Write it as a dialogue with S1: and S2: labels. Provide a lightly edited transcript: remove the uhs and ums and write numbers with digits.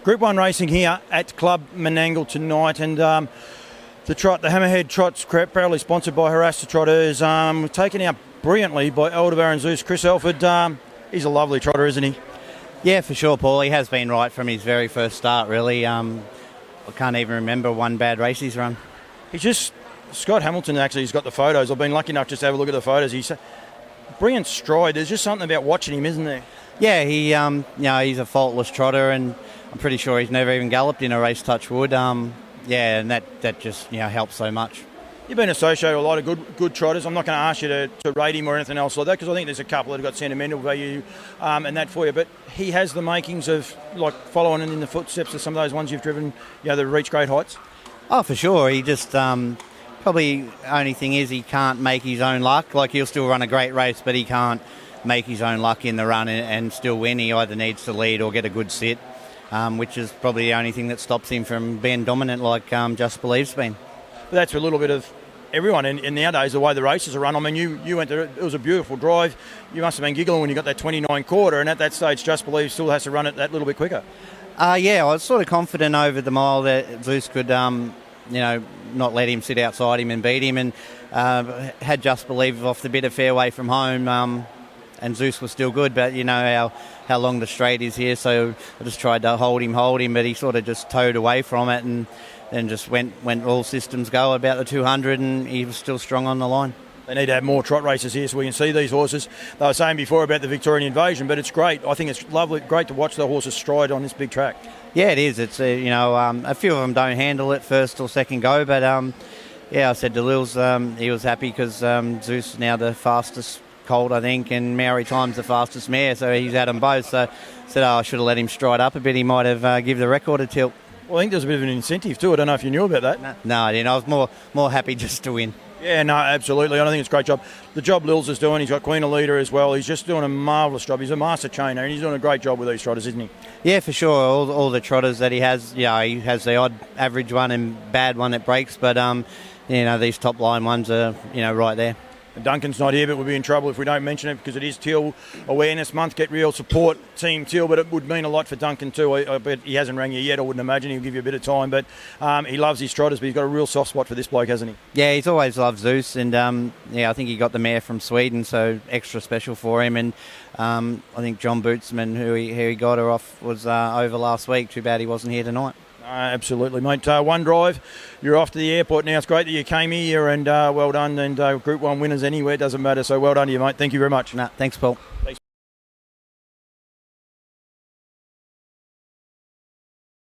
S1: Group 1 racing here at Club Menangle tonight, and the Hammerhead Trots, proudly sponsored by Harass the Trotters, taken out brilliantly by Aldebaran Zeus. Chris Alford, he's a lovely trotter, isn't he?
S2: Yeah, for sure, Paul. He has been right from his very first start, really. I can't even remember one bad race he's run.
S1: Scott Hamilton actually has got the photos. I've been lucky enough just to have a look at the photos. He's a brilliant stride. There's just something about watching him, isn't there?
S2: Yeah, he's a faultless trotter, and I'm pretty sure he's never even galloped in a race, touch wood. And that just helps so much.
S1: You've been associated with a lot of good trotters. I'm not going to ask you to rate him or anything else like that, because I think there's a couple that have got sentimental value and that for you. But he has the makings of like following in the footsteps of some of those ones you've driven, that reach great heights.
S2: Oh, for sure. He just probably only thing is he can't make his own luck. Like, he'll still run a great race, but he can't make his own luck in the run and still win. He either needs to lead or get a good sit, which is probably the only thing that stops him from being dominant like Just Believe's been.
S1: But that's a little bit of everyone, and nowadays the way the races are run. I mean, you went there, it was a beautiful drive. You must have been giggling when you got that 29 quarter, and at that stage Just Believe still has to run it that little bit quicker. I was sort of confident over the mile that Zeus could not let him sit outside him and beat him, and had Just Believe off the bit of fairway from home, and Zeus was still good, but how long the straight is here, so I just tried to hold him, but he sort of just towed away from it, and then just went all systems go about the 200, and he was still strong on the line. They need to have more trot races here so we can see these horses. They were saying before about the Victorian invasion, but it's great. I think it's lovely, great to watch the horses stride on this big track.
S2: Yeah, it is. It's a few of them don't handle it first or second go, but I said to Lils, he was happy because Zeus is now the fastest colt, I think, and Maori Time's the fastest mare, so he's had them both. So I said, I should have let him stride up a bit. He might have give the record a tilt.
S1: Well, I think there's a bit of an incentive too. I don't know if you knew about that.
S2: No, I didn't. I was more happy just to win.
S1: Yeah, no, absolutely. I think it's a great job. The job Lils is doing, he's got Queen of Leader as well. He's just doing a marvellous job. He's a master chainer, and he's doing a great job with these trotters, isn't he?
S2: Yeah, for sure. All the trotters that he has, he has the odd average one and bad one that breaks, but these top line ones are right there.
S1: And Duncan's not here, but we'll be in trouble if we don't mention it, because it is Teal Awareness Month. Get real support, Team Teal, but it would mean a lot for Duncan too. I bet he hasn't rang you yet. I wouldn't imagine. He'll give you a bit of time, but he loves his trotters, but he's got a real soft spot for this bloke, hasn't he?
S2: Yeah, he's always loved Zeus, and I think he got the mare from Sweden, so extra special for him. And I think John Bootsman, who he got her off, was over last week. Too bad he wasn't here tonight.
S1: Absolutely, mate. One drive, you're off to the airport now. It's great that you came here, and well done. And Group 1 winners anywhere, doesn't matter. So well done to you, mate. Thank you very much.
S2: Thanks, Paul.
S1: Thanks.